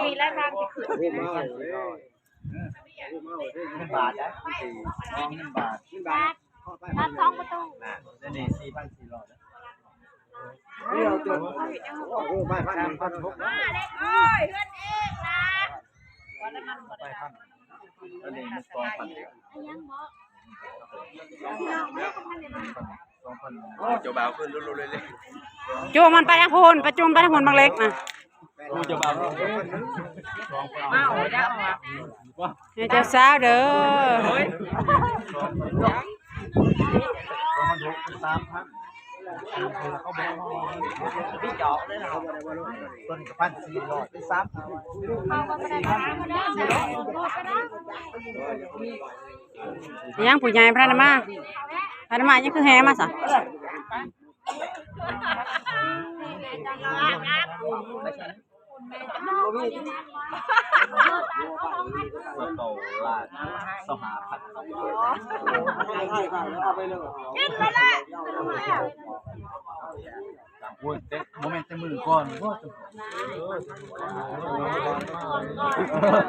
นี่แล้วทางที่ขึ้น เงินบาทนะ4เงินบาทนัด2ประตูนี่4,400นะมาเด้อเอ้ยเฮือนเองนะวันนั้นมันบ่ได้ อันนี้มัน2,000เดียวยังบ่พี่น้องแม่ก็ทันได้มา 2,000โอ้เจ้าบ่าวขึ้นรุนๆเลยจูงมันไปทางโพนไปจูงไปทางโพนบางเล็กนะ โอ้เจ้าบ่าวมาโอ้ยจังว่ะ เจ้าสาวเด้อ เขาบอกพี่จอกเลยนะครับต้นกับ1,400เป็น3,000เขาก็บ่ได้มาบ่ได้บ่ได้ ยังผู้ใหญ่พระนมายังคือแฮมาซะ โตลาดสหพันธ์กินมาแล้วต่างพูดเต็มโมเมนต์เต็มมือก่อน